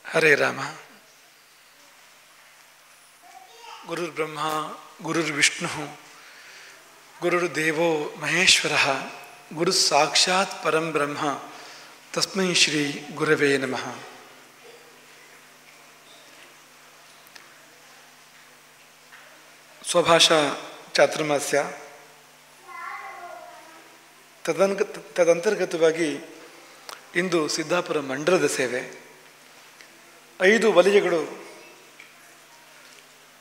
ಹರೇ ರಾಮ. ಗುರುರ್ಬ್ರಹ್ಮ ಗುರುರ್ವಿಷ್ಣು ಗುರುರ್ದೇವೋ ಮಹೇಶ್ವರ ಗುರು ಸಾಕ್ಷಾತ್ ಪರಂ ಬ್ರಹ್ಮ ತಸ್ಮೈ ಶ್ರೀ ಗುರವೇ ನಮಃ. ಸ್ವಭಾಷಾ ಚಾತುರ್ಮಾಸ್ಯ ತದಂತರ್ಗತವಾಗಿ ಇಂದು ಸಿದ್ದಾಪುರ ಮಂಡಲದ ಸೇವೆ. 5 ವಲಯಗಳು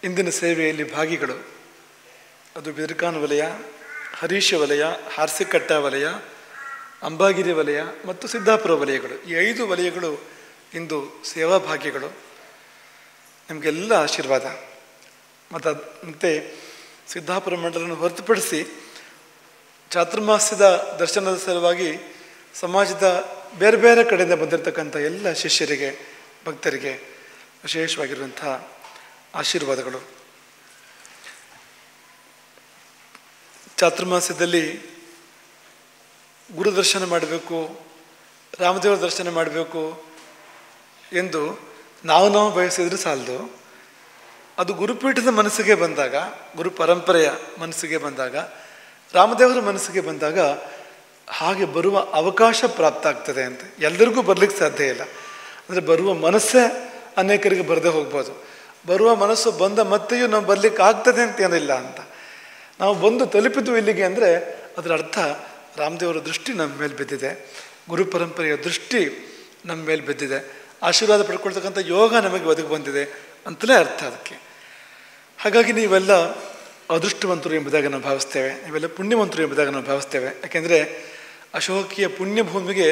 ಇಂದಿನ ಸೇವೆಯಲ್ಲಿ ಭಾಗಿಗಳು. ಅದು ಬಿದರ್ಕಾನ್ ವಲಯ, ಹರೀಶ ವಲಯ, ಹಾರ್ಸಿಕಟ್ಟ ವಲಯ, ಅಂಬಾಗಿರಿ ವಲಯ ಮತ್ತು ಸಿದ್ದಾಪುರ ವಲಯಗಳು. ಈ 5 ವಲಯಗಳು ಇಂದು ಸೇವಾ ಭಾಗ್ಯಗಳು. ನಿಮಗೆಲ್ಲ ಆಶೀರ್ವಾದ. ಮತ್ತು ಸಿದ್ದಾಪುರ ಮಂಡಲವನ್ನು ಹೊರತುಪಡಿಸಿ ಚಾತುರ್ಮಾಸ್ಯದ ದರ್ಶನದ ಸಲುವಾಗಿ ಸಮಾಜದ ಬೇರೆ ಬೇರೆ ಕಡೆಯಿಂದ ಬಂದಿರತಕ್ಕಂಥ ಎಲ್ಲ ಶಿಷ್ಯರಿಗೆ, ಭಕ್ತರಿಗೆ ವಿಶೇಷವಾಗಿರುವಂಥ ಆಶೀರ್ವಾದಗಳು. ಚಾತುರ್ಮಾಸ್ಯದಲ್ಲಿ ಗುರುದರ್ಶನ ಮಾಡಬೇಕು, ರಾಮದೇವರ ದರ್ಶನ ಮಾಡಬೇಕು ಎಂದು ನಾವು ಬಯಸಿದ್ರೆ ಸಾಲದು. ಅದು ಗುರುಪೀಠದ ಮನಸ್ಸಿಗೆ ಬಂದಾಗ, ಗುರು ಪರಂಪರೆಯ ಮನಸ್ಸಿಗೆ ಬಂದಾಗ, ರಾಮದೇವರ ಮನಸ್ಸಿಗೆ ಬಂದಾಗ ಹಾಗೆ ಬರುವ ಅವಕಾಶ ಪ್ರಾಪ್ತ ಆಗ್ತದೆ ಅಂತ. ಎಲ್ಲರಿಗೂ ಬರಲಿಕ್ಕೆ ಸಾಧ್ಯ ಇಲ್ಲ. ಅಂದರೆ ಬರುವ ಮನಸ್ಸೇ ಅನೇಕರಿಗೆ ಬರದೇ ಹೋಗ್ಬೋದು. ಬರುವ ಮನಸ್ಸು ಬಂದ ಮತ್ತೆಯೂ ನಾವು ಬರಲಿಕ್ಕೆ ಆಗ್ತದೆ ಅಂತೇನಿಲ್ಲ ಅಂತ. ನಾವು ಬಂದು ತಲುಪಿದ್ವು ಇಲ್ಲಿಗೆ ಅಂದರೆ ಅದರ ಅರ್ಥ ರಾಮದೇವರ ದೃಷ್ಟಿ ನಮ್ಮ ಮೇಲೆ ಬಿದ್ದಿದೆ, ಗುರು ಪರಂಪರೆಯ ದೃಷ್ಟಿ ನಮ್ಮ ಮೇಲೆ ಬಿದ್ದಿದೆ, ಆಶೀರ್ವಾದ ಪಡ್ಕೊಳ್ತಕ್ಕಂಥ ಯೋಗ ನಮಗೆ ಒದಗಿ ಬಂದಿದೆ ಅಂತಲೇ ಅರ್ಥ ಅದಕ್ಕೆ. ಹಾಗಾಗಿ ನೀವೆಲ್ಲ ಅದೃಷ್ಟವಂತರು ಎಂಬುದಾಗಿ ನಾವು ಭಾವಿಸ್ತೇವೆ, ನೀವೆಲ್ಲ ಪುಣ್ಯವಂತರು ಎಂಬುದಾಗಿ ನಾವು ಭಾವಿಸ್ತೇವೆ. ಯಾಕೆಂದರೆ ಅಶೋಕಿಯ ಪುಣ್ಯಭೂಮಿಗೆ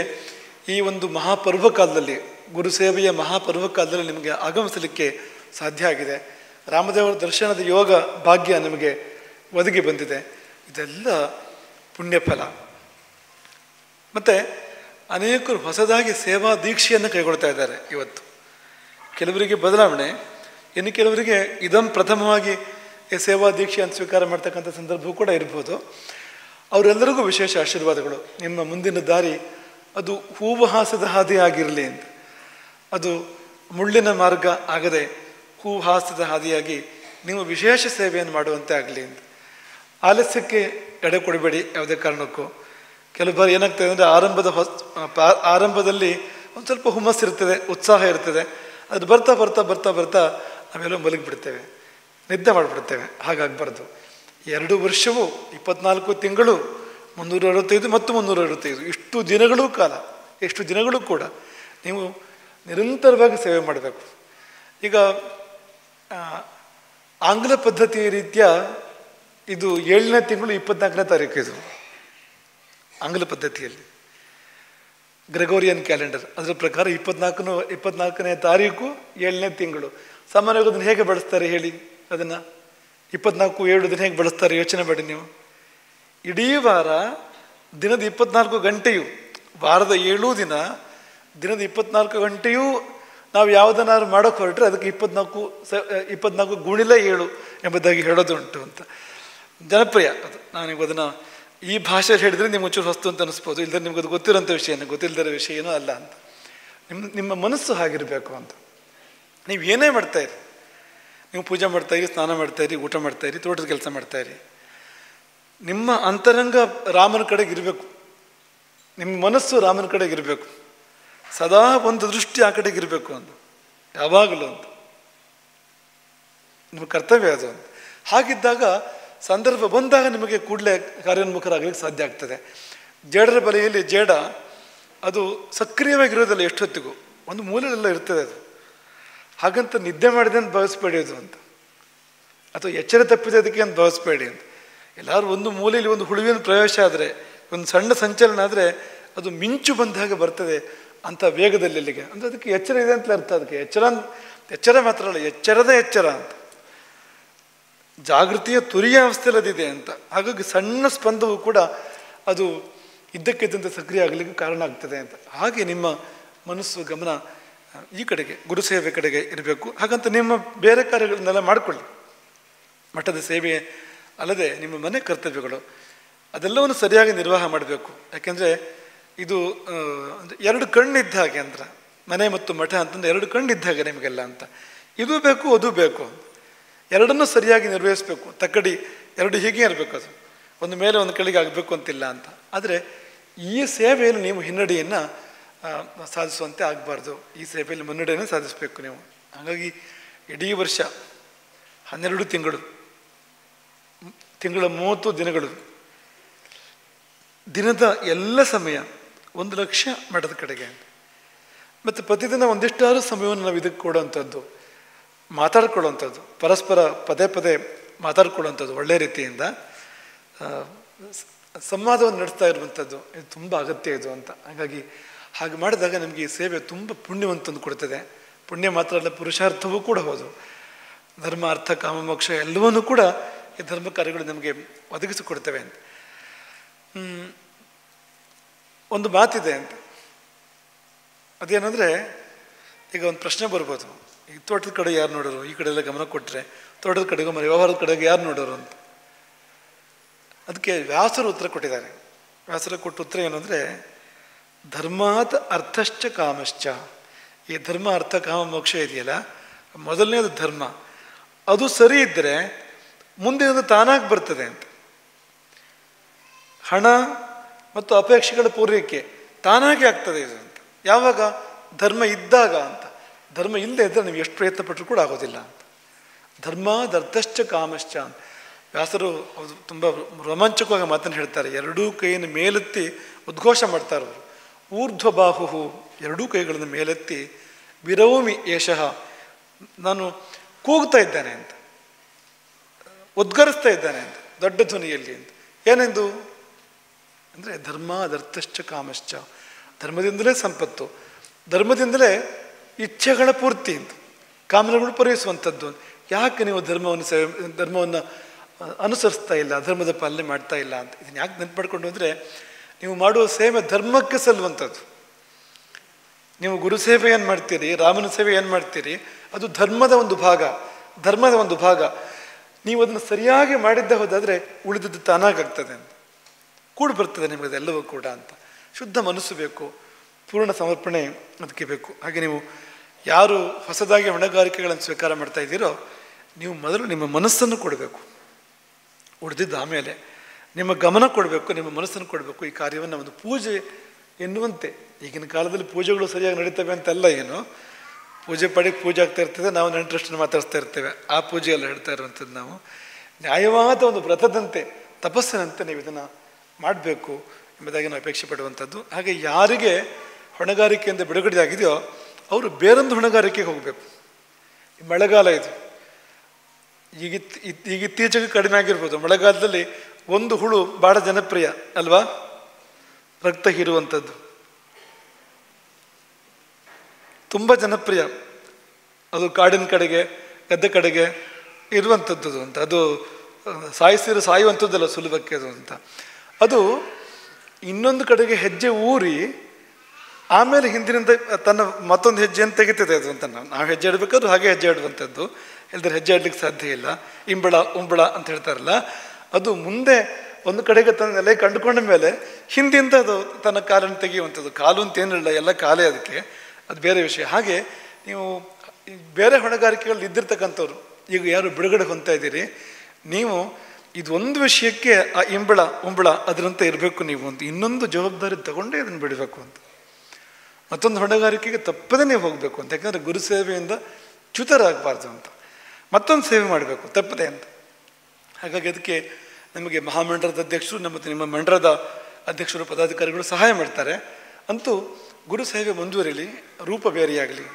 ಈ ಒಂದು ಮಹಾಪರ್ವ ಕಾಲದಲ್ಲಿ, ಗುರು ಸೇವೆಯ ಮಹಾಪರ್ವ ಕಾಲದಲ್ಲಿ ನಿಮಗೆ ಆಗಮಿಸಲಿಕ್ಕೆ ಸಾಧ್ಯ ಆಗಿದೆ. ರಾಮದೇವರ ದರ್ಶನದ ಯೋಗ ಭಾಗ್ಯ ನಮಗೆ ಒದಗಿ ಬಂದಿದೆ. ಇದೆಲ್ಲ ಪುಣ್ಯಫಲ. ಮತ್ತು ಅನೇಕರು ಹೊಸದಾಗಿ ಸೇವಾ ದೀಕ್ಷೆಯನ್ನು ಕೈಗೊಳ್ತಾ ಇದ್ದಾರೆ ಇವತ್ತು. ಕೆಲವರಿಗೆ ಬದಲಾವಣೆ, ಇನ್ನು ಕೆಲವರಿಗೆ ಇದಂ ಪ್ರಥಮವಾಗಿ ಸೇವಾ ದೀಕ್ಷೆಯನ್ನು ಸ್ವೀಕಾರ ಮಾಡ್ತಕ್ಕಂಥ ಸಂದರ್ಭವೂ ಕೂಡ ಇರ್ಬೋದು. ಅವರೆಲ್ಲರಿಗೂ ವಿಶೇಷ ಆಶೀರ್ವಾದಗಳು. ನಿಮ್ಮ ಮುಂದಿನ ದಾರಿ ಅದು ಹೂವಹಾಸದ ಹಾದಿ ಆಗಿರಲಿ ಅಂತ, ಅದು ಮುಳ್ಳಿನ ಮಾರ್ಗ ಆಗದೆ ಹೂಹಾಸದ ಹಾದಿಯಾಗಿ ನೀವು ವಿಶೇಷ ಸೇವೆಯನ್ನು ಮಾಡುವಂತೆ ಆಗಲಿ ಅಂತ. ಆಲಸ್ಯಕ್ಕೆ ಎಡೆ ಕೊಡಬೇಡಿ ಯಾವುದೇ ಕಾರಣಕ್ಕೂ. ಕೆಲವು ಬಾರಿ ಏನಾಗ್ತದೆ ಅಂದರೆ ಆರಂಭದಲ್ಲಿ ಒಂದು ಸ್ವಲ್ಪ ಹುಮ್ಮಸ್ಸಿರ್ತದೆ, ಉತ್ಸಾಹ ಇರ್ತದೆ. ಅದು ಬರ್ತಾ ಬರ್ತಾ ಬರ್ತಾ ಬರ್ತಾ ನಾವೆಲ್ಲೋ ಮಲಗಿಬಿಡ್ತೇವೆ, ನಿದ್ದೆ ಮಾಡಿಬಿಡ್ತೇವೆ. ಹಾಗಾಗಬಾರ್ದು. 2 ವರ್ಷವೂ 24 ತಿಂಗಳು 365 ಮತ್ತು 365 ಇಷ್ಟು ದಿನಗಳೂ ಕಾಲ, ಎಷ್ಟು ದಿನಗಳೂ ಕೂಡ ನೀವು ನಿರಂತರವಾಗಿ ಸೇವೆ ಮಾಡಬೇಕು. ಈಗ ಆಂಗ್ಲ ಪದ್ಧತಿಯ ರೀತಿಯ ಇದು 7ನೇ ತಿಂಗಳು 24ನೇ ತಾರೀಕು. ಇದು ಆಂಗ್ಲ ಪದ್ಧತಿಯಲ್ಲಿ ಗ್ರೆಗೋರಿಯನ್ ಕ್ಯಾಲೆಂಡರ್, ಅದರ ಪ್ರಕಾರ 24ನೇ ತಾರೀಕು 7ನೇ ತಿಂಗಳು. ಸಾಮಾನ್ಯವಾಗಿ ಅದನ್ನು ಹೇಗೆ ಬಳಸ್ತಾರೆ ಹೇಳಿ? ಅದನ್ನು 24/7 ದಿನ ಹೇಗೆ ಬಳಸ್ತಾರೆ ಯೋಚನೆ ಮಾಡಿ ನೀವು. ಇಡೀ ವಾರ ದಿನದ 24 ಗಂಟೆಯು, ವಾರದ 7 ದಿನ ದಿನದ 24 ಗಂಟೆಯೂ ನಾವು ಯಾವುದನ್ನಾದ್ರು ಮಾಡೋಕ್ಕೆ ಹೊರಟ್ರೆ ಅದಕ್ಕೆ 24 ಗುಣಿಲೆ 7 ಎಂಬುದಾಗಿ ಹೇಳೋದುಂಟು ಅಂತ. ಜನಪ್ರಿಯ ಅದು. ನಾನಿಗೆ ಅದನ್ನು ಈ ಭಾಷೆಯಲ್ಲಿ ಹೇಳಿದರೆ ನಿಮ್ಗೆ ಒಂಚೂರು ಹೊಸ್ತು ಅಂತ ಅನಿಸ್ಬೋದು, ಇಲ್ಲದ್ರೆ ನಿಮ್ಗೆ ಅದು ಗೊತ್ತಿರೋಂಥ ವಿಷಯನೇ, ಗೊತ್ತಿಲ್ಲದಿರೋ ವಿಷಯ ಏನೂ ಅಲ್ಲ ಅಂತ. ನಿಮ್ಮ ಮನಸ್ಸು ಹಾಗಿರಬೇಕು ಅಂತ. ನೀವು ಏನೇ ಮಾಡ್ತಾಯಿರಿ, ನೀವು ಪೂಜೆ ಮಾಡ್ತಾಯಿರಿ, ಸ್ನಾನ ಮಾಡ್ತಾಯಿರಿ, ಊಟ ಮಾಡ್ತಾಯಿರಿ, ತೋಟದ ಕೆಲಸ ಮಾಡ್ತಾಯಿರಿ, ನಿಮ್ಮ ಅಂತರಂಗ ರಾಮನ ಕಡೆಗೆ ಇರಬೇಕು, ನಿಮ್ಮ ಮನಸ್ಸು ರಾಮನ ಕಡೆಗೆ ಇರಬೇಕು, ಸದಾ ಒಂದು ದೃಷ್ಟಿ ಆ ಕಡೆಗೆ ಇರಬೇಕು ಅಂತ, ಯಾವಾಗಲೂ ಅಂತ. ನಿಮ್ಮ ಕರ್ತವ್ಯ ಅದು ಅಂತ. ಹಾಗಿದ್ದಾಗ ಸಂದರ್ಭ ಬಂದಾಗ ನಿಮಗೆ ಕೂಡಲೇ ಕಾರ್ಯೋನ್ಮುಖರಾಗಲಿಕ್ಕೆ ಸಾಧ್ಯ ಆಗ್ತದೆ. ಜೇಡರ ಬಲೆಯಲ್ಲಿ ಜೇಡ ಅದು ಸಕ್ರಿಯವಾಗಿರೋದಲ್ಲ, ಎಷ್ಟೊತ್ತಿಗೂ ಒಂದು ಮೂಲೆಯಲ್ಲೆಲ್ಲ ಇರ್ತದೆ ಅದು. ಹಾಗಂತ ನಿದ್ದೆ ಮಾಡಿದೆ ಅಂತ ಭಾವಿಸ್ಬೇಡಿ ಅದು ಅಂತ, ಅಥವಾ ಎಚ್ಚರ ತಪ್ಪಿದೆ ಅದಕ್ಕೆ ಅಂತ ಭಾವಿಸ್ಬೇಡಿ ಅಂತ. ಎಲ್ಲರೂ ಒಂದು ಮೂಲೆಯಲ್ಲಿ ಒಂದು ಹುಳುವಿನ ಪ್ರವೇಶ ಆದರೆ, ಒಂದು ಸಣ್ಣ ಸಂಚಲನ ಆದರೆ ಅದು ಮಿಂಚು ಬಂದ ಹಾಗೆ ಬರ್ತದೆ ಅಂಥ ವೇಗದಲ್ಲಿ ಇಲ್ಲಿಗೆ. ಅಂದರೆ ಅದಕ್ಕೆ ಎಚ್ಚರ ಇದೆ ಅಂತಲೇ ಅರ್ಥ. ಅದಕ್ಕೆ ಎಚ್ಚರ ಮಾತ್ರ ಅಲ್ಲ, ಎಚ್ಚರದ ಎಚ್ಚರ ಅಂತ, ಜಾಗೃತಿಯ ತುರಿಯ ಅವಸ್ಥೆಯಲ್ಲಿ ಅದಿದೆ ಅಂತ. ಹಾಗಾಗಿ ಸಣ್ಣ ಸ್ಪಂದವು ಕೂಡ ಅದು ಇದ್ದಕ್ಕಿದ್ದಂತೆ ಸಕ್ರಿಯ ಆಗಲಿಕ್ಕೆ ಕಾರಣ ಆಗ್ತದೆ ಅಂತ. ಹಾಗೆ ನಿಮ್ಮ ಮನಸ್ಸು ಗಮನ ಈ ಕಡೆಗೆ, ಗುರುಸೇವೆ ಕಡೆಗೆ ಇರಬೇಕು. ಹಾಗಂತ ನಿಮ್ಮ ಬೇರೆ ಕಾರ್ಯಗಳನ್ನೆಲ್ಲ ಮಾಡಿಕೊಳ್ಳಿ. ಮಠದ ಸೇವೆ ಅಲ್ಲದೆ ನಿಮ್ಮ ಮನೆ ಕರ್ತವ್ಯಗಳು ಅದೆಲ್ಲವನ್ನು ಸರಿಯಾಗಿ ನಿರ್ವಾಹ ಮಾಡಬೇಕು. ಯಾಕೆಂದರೆ ಇದು 2 ಕಣ್ಣಿದ್ದ ಹಾಗೆ ಅಂತ ಮನೆ ಮತ್ತು ಮಠ ಅಂತಂದು ಎರಡು ಕಣ್ಣಿದ್ದಾಗ ನಿಮಗೆಲ್ಲ ಅಂತ. ಇದು ಬೇಕು ಅದು ಬೇಕು, ಎರಡನ್ನೂ ಸರಿಯಾಗಿ ನಿರ್ವಹಿಸಬೇಕು. ತಕ್ಕಡಿ ಎರಡು ಹೀಗೆ ಇರಬೇಕು, ಅದು ಒಂದು ಮೇಲೆ ಒಂದು ಕೆಳಗೆ ಆಗಬೇಕು ಅಂತಿಲ್ಲ ಅಂತ. ಆದರೆ ಈ ಸೇವೆಯಲ್ಲಿ ನೀವು ಹಿನ್ನಡೆಯನ್ನು ಸಾಧಿಸುವಂತೆ ಆಗಬಾರ್ದು, ಈ ಸೇವೆಯಲ್ಲಿ ಮುನ್ನಡೆಯನ್ನು ಸಾಧಿಸಬೇಕು ನೀವು. ಹಾಗಾಗಿ ಇಡೀ ವರ್ಷ 12 ತಿಂಗಳ 30 ದಿನಗಳು, ದಿನದ ಎಲ್ಲ ಸಮಯ 1 ಲಕ್ಷ ಮಠದ ಕಡೆಗೆ. ಮತ್ತು ಪ್ರತಿದಿನ ಒಂದಿಷ್ಟಾರು ಸಮಯವನ್ನು ನಾವು ಇದಕ್ಕೆ ಕೊಡುವಂಥದ್ದು, ಮಾತಾಡ್ಕೊಳ್ಳುವಂಥದ್ದು, ಪರಸ್ಪರ ಪದೇ ಪದೇ ಮಾತಾಡ್ಕೊಳ್ಳುವಂಥದ್ದು, ಒಳ್ಳೆಯ ರೀತಿಯಿಂದ ಸಂವಾದವನ್ನು ನಡೆಸ್ತಾ ಇರುವಂಥದ್ದು, ಇದು ತುಂಬ ಅಗತ್ಯ ಇದು ಅಂತ. ಹಾಗಾಗಿ ಹಾಗೆ ಮಾಡಿದಾಗ ನಮಗೆ ಈ ಸೇವೆ ತುಂಬ ಪುಣ್ಯವಂತಂದು ಕೊಡ್ತದೆ. ಪುಣ್ಯ ಮಾತ್ರ ಅಲ್ಲ, ಪುರುಷಾರ್ಥವೂ ಕೂಡ ಹೌದು. ಧರ್ಮ, ಅರ್ಥ, ಕಾಮ, ಮೋಕ್ಷ ಎಲ್ಲವನ್ನೂ ಕೂಡ ಈ ಧರ್ಮ ಕಾರ್ಯಗಳು ನಮಗೆ ಒದಗಿಸಿಕೊಡ್ತವೆ ಅಂತ. ಒಂದು ಮಾತಿದೆ ಅಂತ, ಅದೇನೆಂದರೆ, ಈಗ ಒಂದು ಪ್ರಶ್ನೆ ಬರ್ಬೋದು, ಈ ತೋಟದ ಕಡೆ ಯಾರು ನೋಡೋರು, ಈ ಕಡೆ ಎಲ್ಲ ಗಮನ ಕೊಟ್ಟರೆ ತೋಟದ ಕಡೆಗೂ ವ್ಯವಹಾರದ ಕಡೆಗೆ ಯಾರು ನೋಡೋರು ಅಂತ. ಅದಕ್ಕೆ ವ್ಯಾಸರು ಉತ್ತರ ಕೊಟ್ಟಿದ್ದಾರೆ. ವ್ಯಾಸರು ಕೊಟ್ಟ ಉತ್ತರ ಏನು ಅಂದರೆ, ಧರ್ಮಾತ್ ಅರ್ಥಶ್ಚ ಕಾಮಶ್ಚ. ಈ ಧರ್ಮ, ಅರ್ಥ, ಕಾಮ, ಮೋಕ್ಷ ಇದೆಯಲ್ಲ, ಮೊದಲನೇದು ಧರ್ಮ. ಅದು ಸರಿ ಇದ್ದರೆ ಮುಂದಿನದು ತಾನಾಗಿ ಬರ್ತದೆ ಅಂತ. ಹಣ ಮತ್ತು ಅಪೇಕ್ಷೆಗಳ ಪೂರೈಕೆ ತಾನಾಗಿ ಆಗ್ತದೆ ಇದು ಅಂತ. ಯಾವಾಗ? ಧರ್ಮ ಇದ್ದಾಗ ಅಂತ. ಧರ್ಮ ಇಲ್ಲದೆ ಇದ್ದರೆ ನೀವು ಎಷ್ಟು ಪ್ರಯತ್ನ ಪಟ್ಟರು ಕೂಡ ಆಗೋದಿಲ್ಲ ಅಂತ. ಧರ್ಮಾದರ್ಥಶ್ಚ ಕಾಮಶ್ಚ ಅಂತ ವ್ಯಾಸರು ಅವರು ತುಂಬ ರೋಮಾಂಚಕವಾಗಿ ಮಾತನ್ನು ಹೇಳ್ತಾರೆ. ಎರಡೂ ಕೈಯನ್ನು ಮೇಲೆತ್ತಿ ಉದ್ಘೋಷ ಮಾಡ್ತಾರೆ ಅವರು. ಊರ್ಧ್ವಬಾಹು, ಎರಡೂ ಕೈಗಳನ್ನು ಮೇಲೆತ್ತಿ, ವಿರೌಮಿ ಏಷಃ, ನಾನು ಕೂಗ್ತಾ ಇದ್ದಾನೆ ಅಂತ, ಉದ್ಗರಿಸ್ತಾ ಇದ್ದಾನೆ ಅಂತ, ದೊಡ್ಡ ಧ್ವನಿಯಲ್ಲಿ ಅಂತ. ಏನೆಂದು ಅಂದರೆ ಧರ್ಮಾದರ್ಥಶ್ಚ ಕಾಮಶ್ಚ, ಧರ್ಮದಿಂದಲೇ ಸಂಪತ್ತು, ಧರ್ಮದಿಂದಲೇ ಇಚ್ಛೆಗಳ ಪೂರ್ತಿ ಅಂತ, ಕಾಮನೆಗಳು ಪೂರೈಸುವಂಥದ್ದು. ಯಾಕೆ ನೀವು ಧರ್ಮವನ್ನು ಅನುಸರಿಸ್ತಾ ಇಲ್ಲ, ಧರ್ಮದ ಪಾಲನೆ ಮಾಡ್ತಾ ಇಲ್ಲ ಅಂತ. ಇದನ್ನು ಯಾಕೆ ನೆನಪು ಮಾಡ್ಕೊಂಡು ಅಂದರೆ, ನೀವು ಮಾಡುವ ಸೇವೆ ಧರ್ಮಕ್ಕೆ ಸಲ್ಲುವಂಥದ್ದು. ನೀವು ಗುರು ಸೇವೆ ಏನು ಮಾಡ್ತೀರಿ, ರಾಮನ ಸೇವೆ ಏನು ಮಾಡ್ತೀರಿ, ಅದು ಧರ್ಮದ ಒಂದು ಭಾಗ, ಧರ್ಮದ ಒಂದು ಭಾಗ. ನೀವು ಅದನ್ನು ಸರಿಯಾಗಿ ಮಾಡಿದ್ದ ಹೋದಾದರೆ ಉಳಿದದ್ದು ತಾನಾಗಾಗ್ತದೆ ಅಂತ, ಕೂಡಿ ಬರ್ತದೆ ನಿಮಗದೆಲ್ಲವೂ ಕೂಡ ಅಂತ. ಶುದ್ಧ ಮನಸ್ಸು ಬೇಕು, ಪೂರ್ಣ ಸಮರ್ಪಣೆ ಅದಕ್ಕೆ ಬೇಕು. ಹಾಗೆ ನೀವು ಯಾರು ಹೊಸದಾಗಿ ಹೊಣೆಗಾರಿಕೆಗಳನ್ನು ಸ್ವೀಕಾರ ಮಾಡ್ತಾ ಇದ್ದೀರೋ, ನೀವು ಮೊದಲು ನಿಮ್ಮ ಮನಸ್ಸನ್ನು ಕೊಡಬೇಕು, ಉಳಿದಿದ್ದು ಆಮೇಲೆ. ನಿಮ್ಮ ಗಮನ ಕೊಡಬೇಕು, ನಿಮ್ಮ ಮನಸ್ಸನ್ನು ಕೊಡಬೇಕು. ಈ ಕಾರ್ಯವನ್ನು ಒಂದು ಪೂಜೆ ಎನ್ನುವಂತೆ, ಈಗಿನ ಕಾಲದಲ್ಲಿ ಪೂಜೆಗಳು ಸರಿಯಾಗಿ ನಡೀತವೆ ಅಂತಲ್ಲ, ಏನು ಪೂಜೆ ಪೂಜೆ ಆಗ್ತಾ ಇರ್ತದೆ, ನಾವು ನೆಂಟರಷ್ಟನ್ನು ಮಾತಾಡ್ತಾ ಇರ್ತೇವೆ. ಆ ಪೂಜೆ ಎಲ್ಲ ಹೇಳ್ತಾ ಇರುವಂಥದ್ದು ನಾವು ನ್ಯಾಯವಾದ ಒಂದು ವ್ರತದಂತೆ, ತಪಸ್ಸಿನಂತೆ ನೀವು ಇದನ್ನು ಮಾಡಬೇಕು ಎಂಬುದಾಗಿ ನಾವು ಅಪೇಕ್ಷೆ ಪಡುವಂಥದ್ದು. ಹಾಗೆ ಯಾರಿಗೆ ಹೊಣೆಗಾರಿಕೆಯಿಂದ ಬಿಡುಗಡೆ ಆಗಿದೆಯೋ ಅವರು ಬೇರೊಂದು ಹೊಣೆಗಾರಿಕೆಗೆ ಹೋಗಬೇಕು. ಈ ಮಳೆಗಾಲ ಇದು, ಈಗ ಇತ್ತೀಚೆಗೆ ಕಡಿಮೆ ಆಗಿರ್ಬೋದು. ಮಳೆಗಾಲದಲ್ಲಿ ಒಂದು ಹುಳು ಭಾಳ ಜನಪ್ರಿಯ ಅಲ್ವಾ, ರಕ್ತ ಹೀರುವಂಥದ್ದು, ತುಂಬ ಜನಪ್ರಿಯ. ಅದು ಕಾಡಿನ ಕಡೆಗೆ, ಗದ್ದೆ ಕಡೆಗೆ ಇರುವಂಥದ್ದು ಅಂತ. ಅದು ಸಾಯುವಂಥದ್ದಲ್ಲ ಸುಲಭಕ್ಕೆ ಅದು ಅಂತ. ಅದು ಇನ್ನೊಂದು ಕಡೆಗೆ ಹೆಜ್ಜೆ ಊರಿ ಆಮೇಲೆ ಹಿಂದಿನಿಂದ ತನ್ನ ಮತ್ತೊಂದು ಹೆಜ್ಜೆಯನ್ನು ತೆಗಿತದೆ ಅದು ಅಂತ. ನಾವು ಹೆಜ್ಜೆ ಇಡಬೇಕಾದ್ರೂ ಹಾಗೆ ಹೆಜ್ಜೆ ಇಡುವಂಥದ್ದು, ಇಲ್ಲದ್ರೆ ಹೆಜ್ಜೆ ಇಡ್ಲಿಕ್ಕೆ ಸಾಧ್ಯ ಇಲ್ಲ. ಇಂಬಳ ಉಂಬಳ ಅಂತ ಹೇಳ್ತಾರಲ್ಲ, ಅದು ಮುಂದೆ ಒಂದು ಕಡೆಗೆ ತನ್ನ ನೆಲೆ ಕಂಡುಕೊಂಡ ಮೇಲೆ ಹಿಂದಿಂದ ಅದು ತನ್ನ ಕಾಲನ್ನು ತೆಗೆಯುವಂಥದ್ದು. ಕಾಲು ಅಂತ ಏನಿಲ್ಲ, ಎಲ್ಲ ಕಾಲೇ ಅದಕ್ಕೆ, ಅದು ಬೇರೆ ವಿಷಯ. ಹಾಗೆ ನೀವು ಬೇರೆ ಹೊಣೆಗಾರಿಕೆಗಳು ಇದ್ದಿರ್ತಕ್ಕಂಥವ್ರು ಈಗ ಯಾರು ಬಿಡುಗಡೆ ಹೊಂದ್ತಾ ಇದ್ದೀರಿ, ನೀವು ಇದೊಂದು ವಿಷಯಕ್ಕೆ ಆ ಇಂಬಳ ಉಂಬಳ ಅದರಂತೆ ಇರಬೇಕು ನೀವು ಅಂತ. ಇನ್ನೊಂದು ಜವಾಬ್ದಾರಿ ತಗೊಂಡೇ ಅದನ್ನು ಬಿಡಬೇಕು ಅಂತ. ಮತ್ತೊಂದು ಹೊಣೆಗಾರಿಕೆಗೆ ತಪ್ಪದೇ ನೀವು ಹೋಗಬೇಕು ಅಂತ. ಯಾಕಂದರೆ ಗುರು ಸೇವೆಯಿಂದ ಚ್ಯುತರಾಗಬಾರ್ದು ಅಂತ, ಮತ್ತೊಂದು ಸೇವೆ ಮಾಡಬೇಕು ತಪ್ಪದೆ ಅಂತ. ಹಾಗಾಗಿ ಅದಕ್ಕೆ ನಮಗೆ ಮಹಾಮಂಡಲದ ಅಧ್ಯಕ್ಷರು ಮತ್ತು ನಿಮ್ಮ ಮಂಡಲದ ಅಧ್ಯಕ್ಷರು ಪದಾಧಿಕಾರಿಗಳು ಸಹಾಯ ಮಾಡ್ತಾರೆ. ಅಂತೂ ಗುರು ಸೇವೆ ಮುಂದುವರಿಲಿ, ರೂಪ ಬೇರೆಯಾಗಲಿ.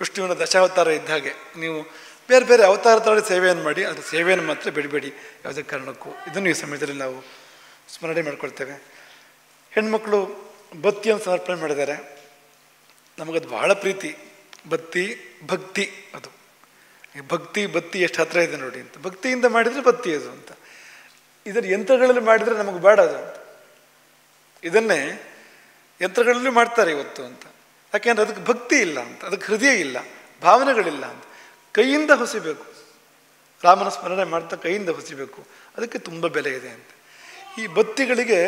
ವಿಷ್ಣುವಿನ ದಶಾವತಾರ ಇದ್ದ ಹಾಗೆ ನೀವು ಬೇರೆ ಬೇರೆ ಅವತಾರ ತಾಳಿ ಸೇವೆಯನ್ನು ಮಾಡಿ, ಅದರ ಸೇವೆಯನ್ನು ಮಾತ್ರ ಬಿಡಬೇಡಿ ಯಾವುದೇ ಕಾರಣಕ್ಕೂ. ಇದನ್ನು ಈ ಸಮಯದಲ್ಲಿ ನಾವು ಸ್ಮರಣೆ ಮಾಡ್ಕೊಳ್ತೇವೆ. ಹೆಣ್ಮಕ್ಳು ಬತ್ತಿಯನ್ನು ಸಮರ್ಪಣೆ ಮಾಡಿದ್ದಾರೆ. ನಮಗದು ಬಹಳ ಪ್ರೀತಿ. ಬತ್ತಿ ಭಕ್ತಿ, ಅದು ಬತ್ತಿ ಎಷ್ಟು ಹತ್ರ ಇದೆ ನೋಡಿ ಅಂತ. ಭಕ್ತಿಯಿಂದ ಮಾಡಿದರೆ ಬತ್ತಿ ಅದು ಅಂತ. ಇದನ್ನು ಯಂತ್ರಗಳಲ್ಲಿ ಮಾಡಿದರೆ ನಮಗೆ ಬೇಡ ಅದು ಅಂತ. ಇದನ್ನೇ ಯಂತ್ರಗಳಲ್ಲಿ ಮಾಡ್ತಾರೆ ಇವತ್ತು ಅಂತ. ಯಾಕೆಂದರೆ ಅದಕ್ಕೆ ಭಕ್ತಿ ಇಲ್ಲ ಅಂತ, ಅದಕ್ಕೆ ಹೃದಯ ಇಲ್ಲ, ಭಾವನೆಗಳಿಲ್ಲ ಅಂತ. ಕೈಯಿಂದ ಹೊಸಿಬೇಕು, ರಾಮನ ಸ್ಮರಣೆ ಮಾಡ್ತಾ ಕೈಯಿಂದ ಹೊಸಿಬೇಕು, ಅದಕ್ಕೆ ತುಂಬ ಬೆಲೆ ಇದೆ ಅಂತ. ಈ ಬತ್ತಿಗಳಿಗೆ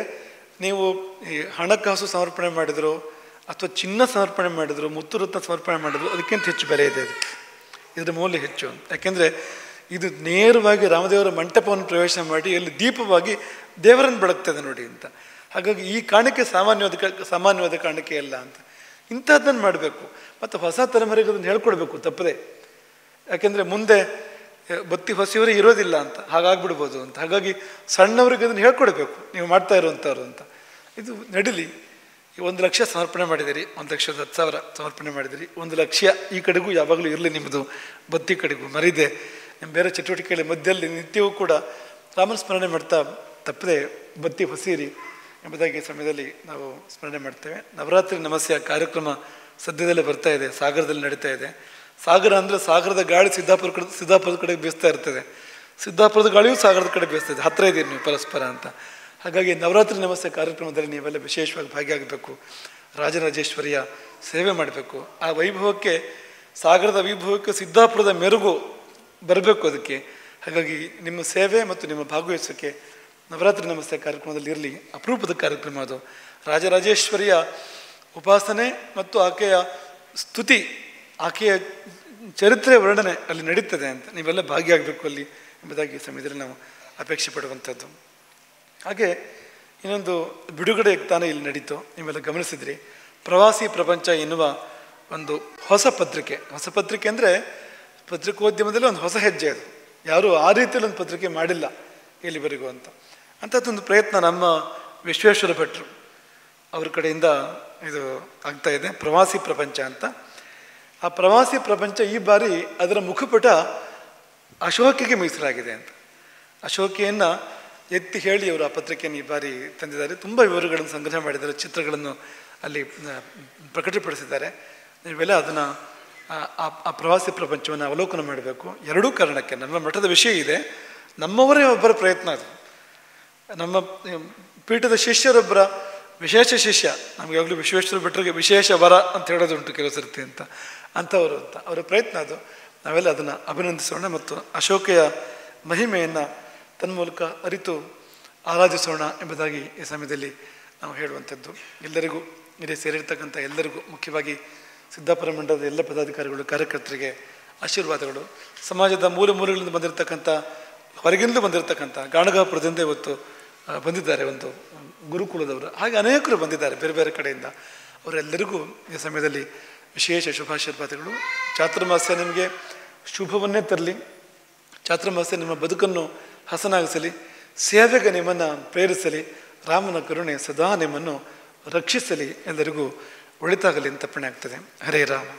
ನೀವು ಈ ಹಣಕಾಸು ಸಮರ್ಪಣೆ ಮಾಡಿದ್ರು ಅಥವಾ ಚಿನ್ನ ಸಮರ್ಪಣೆ ಮಾಡಿದ್ರು, ಮುತ್ತು ರತ್ನ ಸಮರ್ಪಣೆ ಮಾಡಿದ್ರು, ಅದಕ್ಕಿಂತ ಹೆಚ್ಚು ಬೆಲೆ ಇದೆ ಅದಕ್ಕೆ. ಇದರ ಮೌಲ್ಯ ಹೆಚ್ಚು. ಯಾಕೆಂದರೆ ಇದು ನೇರವಾಗಿ ರಾಮದೇವರ ಮಂಟಪವನ್ನು ಪ್ರವೇಶ ಮಾಡಿ ಅಲ್ಲಿ ದೀಪವಾಗಿ ದೇವರನ್ನು ಬೆಳಗ್ತದೆ ನೋಡಿ ಅಂತ. ಹಾಗಾಗಿ ಈ ಕಾಣಿಕೆ ಸಾಮಾನ್ಯವಾದ ಕಾಣಿಕೆ ಅಲ್ಲ ಅಂತ. ಇಂಥದ್ದನ್ನು ಮಾಡಬೇಕು. ಮತ್ತು ಹೊಸ ತಲೆಮಾರಿಗೆ ಅದನ್ನು ಹೇಳ್ಕೊಡ್ಬೇಕು ತಪ್ಪದೆ. ಯಾಕೆಂದರೆ ಮುಂದೆ ಬತ್ತಿ ಹೊಸವರೇ ಇರೋದಿಲ್ಲ ಅಂತ, ಹಾಗಾಗ್ಬಿಡ್ಬೋದು ಅಂತ. ಹಾಗಾಗಿ ಸಣ್ಣವ್ರಿಗೆ ಅದನ್ನು ಹೇಳ್ಕೊಡ್ಬೇಕು, ನೀವು ಮಾಡ್ತಾ ಇರುವಂಥವ್ರು ಅಂತ. ಇದು ನಡೀಲಿ. 1 ಲಕ್ಷ ಸಮರ್ಪಣೆ ಮಾಡಿದಿರಿ, 1,10,000 ಸಮರ್ಪಣೆ ಮಾಡಿದಿರಿ. 1 ಲಕ್ಷ ಈ ಕಡೆಗೂ ಯಾವಾಗಲೂ ಇರಲಿ, ನಿಮ್ಮದು ಬತ್ತಿ ಕಡೆಗೂ ಮರಿದೆ. ನಿಮ್ಮ ಬೇರೆ ಚಟುವಟಿಕೆಗಳ ಮಧ್ಯದಲ್ಲಿ ನಿತ್ಯವೂ ಕೂಡ ರಾಮನ ಸ್ಮರಣೆ ಮಾಡ್ತಾ ತಪ್ಪದೆ ಬತ್ತಿ ಹೊಸೀರಿ ಎಂಬುದಾಗಿ ಈ ಸಮಯದಲ್ಲಿ ನಾವು ಸ್ಮರಣೆ ಮಾಡ್ತೇವೆ. ನವರಾತ್ರಿ ನಮಸ್ಯ ಕಾರ್ಯಕ್ರಮ ಸದ್ಯದಲ್ಲೇ ಬರ್ತಾ ಇದೆ, ಸಾಗರದಲ್ಲಿ ನಡೀತಾ ಇದೆ. ಸಾಗರ ಅಂದರೆ ಸಾಗರದ ಗಾಳಿ ಸಿದ್ದಾಪುರದ ಕಡೆಗೆ ಬೀಸ್ತಾ ಇರ್ತದೆ, ಸಿದ್ದಾಪುರದ ಗಾಳಿಯೂ ಸಾಗರದ ಕಡೆ ಬೀಸ್ತದೆ, ಹತ್ತಿರ ಇದ್ದೀರಿ ನೀವು ಪರಸ್ಪರ ಅಂತ. ಹಾಗಾಗಿ ನವರಾತ್ರಿ ನಮಸ್ತೆ ಕಾರ್ಯಕ್ರಮದಲ್ಲಿ ನೀವೆಲ್ಲ ವಿಶೇಷವಾಗಿ ಭಾಗಿಯಾಗಬೇಕು. ರಾಜರಾಜೇಶ್ವರಿಯ ಸೇವೆ ಮಾಡಬೇಕು. ಆ ವೈಭವಕ್ಕೆ, ಸಾಗರದ ವೈಭವಕ್ಕೆ ಸಿದ್ದಾಪುರದ ಮೆರುಗು ಬರಬೇಕು ಅದಕ್ಕೆ. ಹಾಗಾಗಿ ನಿಮ್ಮ ಸೇವೆ ಮತ್ತು ನಿಮ್ಮ ಭಾಗವಹಿಸೋಕ್ಕೆ ನವರಾತ್ರಿ ನಮಸ್ತೆ ಕಾರ್ಯಕ್ರಮದಲ್ಲಿ ಇರಲಿ. ಅಪರೂಪದ ಕಾರ್ಯಕ್ರಮ ಅದು. ರಾಜರಾಜೇಶ್ವರಿಯ ಉಪಾಸನೆ ಮತ್ತು ಆಕೆಯ ಸ್ತುತಿ, ಆಕೆಯ ಚರಿತ್ರೆ ವರ್ಣನೆ ಅಲ್ಲಿ ನಡೀತದೆ ಅಂತ. ನೀವೆಲ್ಲ ಭಾಗಿಯಾಗಬೇಕು ಅಲ್ಲಿ ಎಂಬುದಾಗಿ ಈ ಸಮಯದಲ್ಲಿ ನಾವು ಅಪೇಕ್ಷೆ ಪಡುವಂಥದ್ದು. ಹಾಗೆ ಇನ್ನೊಂದು ಬಿಡುಗಡೆ ತಾನೇ ಇಲ್ಲಿ ನಡೀತು, ನೀವೆಲ್ಲ ಗಮನಿಸಿದ್ರಿ. ಪ್ರವಾಸಿ ಪ್ರಪಂಚ ಎನ್ನುವ ಒಂದು ಹೊಸ ಪತ್ರಿಕೆ. ಹೊಸ ಪತ್ರಿಕೆ ಅಂದರೆ ಪತ್ರಿಕೋದ್ಯಮದಲ್ಲಿ ಒಂದು ಹೊಸ ಹೆಜ್ಜೆ ಅದು. ಯಾರೂ ಆ ರೀತಿಯಲ್ಲಿ ಒಂದು ಪತ್ರಿಕೆ ಮಾಡಿಲ್ಲ ಇಲ್ಲಿವರೆಗೂ ಅಂತ. ಅಂಥದ್ದೊಂದು ಪ್ರಯತ್ನ ನಮ್ಮ ವಿಶ್ವೇಶ್ವರ ಭಟ್ರು ಅವ್ರ ಕಡೆಯಿಂದ ಇದು ಆಗ್ತಾ ಇದೆ, ಪ್ರವಾಸಿ ಪ್ರಪಂಚ ಅಂತ. ಆ ಪ್ರವಾಸಿ ಪ್ರಪಂಚ ಈ ಬಾರಿ ಅದರ ಮುಖಪುಟ ಅಶೋಕಿಗೆ ಮೀಸಲಾಗಿದೆ ಅಂತ. ಅಶೋಕಿಯನ್ನು ಎತ್ತಿ ಹೇಳಿ ಅವರು ಆ ಪತ್ರಿಕೆಯನ್ನು ಈ ಬಾರಿ ತಂದಿದ್ದಾರೆ. ತುಂಬ ವಿವರಗಳನ್ನು ಸಂಗ್ರಹ ಮಾಡಿದ್ದಾರೆ, ಚಿತ್ರಗಳನ್ನು ಅಲ್ಲಿ ಪ್ರಕಟಪಡಿಸಿದ್ದಾರೆ. ನೀವೆಲ್ಲ ಅದನ್ನು ಆ ಪ್ರವಾಸಿ ಪ್ರಪಂಚವನ್ನು ಅವಲೋಕನ ಮಾಡಬೇಕು. ಎರಡೂ ಕಾರಣಕ್ಕೆ ನಮ್ಮ ಮಠದ ವಿಷಯ ಇದೆ, ನಮ್ಮವರೇ ಒಬ್ಬರ ಪ್ರಯತ್ನ ಅದು. ನಮ್ಮ ಪೀಠದ ಶಿಷ್ಯರೊಬ್ಬರ ವಿಶೇಷ ಶಿಷ್ಯ, ನಮಗೆ ಯಾವಾಗಲೂ ವಿಶ್ವೇಶ್ವರ ಭಟ್ರಿಗೆ ವಿಶೇಷ ವರ ಅಂತ ಹೇಳೋದುಂಟು ಕೆಲವು ಸರ್ತಿ ಅಂತ, ಅಂಥವರು ಅಂತ ಅವರ ಪ್ರಯತ್ನ ಅದು. ನಾವೆಲ್ಲ ಅದನ್ನು ಅಭಿನಂದಿಸೋಣ ಮತ್ತು ಅಶೋಕೆಯ ಮಹಿಮೆಯನ್ನು ತನ್ಮೂಲಕ ಅರಿತು ಆರಾಧಿಸೋಣ ಎಂಬುದಾಗಿ ಈ ಸಮಯದಲ್ಲಿ ನಾವು ಹೇಳುವಂಥದ್ದು. ಎಲ್ಲರಿಗೂ, ಇಲ್ಲಿ ಸೇರಿರ್ತಕ್ಕಂಥ ಎಲ್ಲರಿಗೂ, ಮುಖ್ಯವಾಗಿ ಸಿದ್ದಾಪುರ ಮಂಡಲದ ಎಲ್ಲ ಪದಾಧಿಕಾರಿಗಳು, ಕಾರ್ಯಕರ್ತರಿಗೆ ಆಶೀರ್ವಾದಗಳು. ಸಮಾಜದ ಮೂಲೆ ಮೂಲೆಗಳಿಂದ ಬಂದಿರತಕ್ಕಂಥ, ಹೊರಗಿಂದಲೂ ಬಂದಿರತಕ್ಕಂಥ, ಗಾಣಗಾಪುರದಿಂದ ಇವತ್ತು ಬಂದಿದ್ದಾರೆ ಒಂದು ಗುರುಕುಲದವರು, ಹಾಗೆ ಅನೇಕರು ಬಂದಿದ್ದಾರೆ ಬೇರೆ ಬೇರೆ ಕಡೆಯಿಂದ. ಅವರೆಲ್ಲರಿಗೂ ಈ ಸಮಯದಲ್ಲಿ ವಿಶೇಷ ಶುಭಾಶೀರ್ವಾದಗಳು. ಚಾತುರ್ಮಾಸ್ಯ ನಿಮಗೆ ಶುಭವನ್ನೇ ತರಲಿ, ಚಾತುರ್ಮಾಸ್ಯ ನಿಮ್ಮ ಬದುಕನ್ನು ಹಸನಾಗಿಸಲಿ, ಸೇವೆಗೆ ನಿಮ್ಮನ್ನು ಪ್ರೇರಿಸಲಿ, ರಾಮನ ಕರುಣೆ ಸದಾ ನಿಮ್ಮನ್ನು ರಕ್ಷಿಸಲಿ, ಎಲ್ಲರಿಗೂ ಒಳಿತಾಗಲಿ ಅಂತ ಅರ್ಪಣೆ ಆಗ್ತದೆ. ಹರೇ ರಾಮ.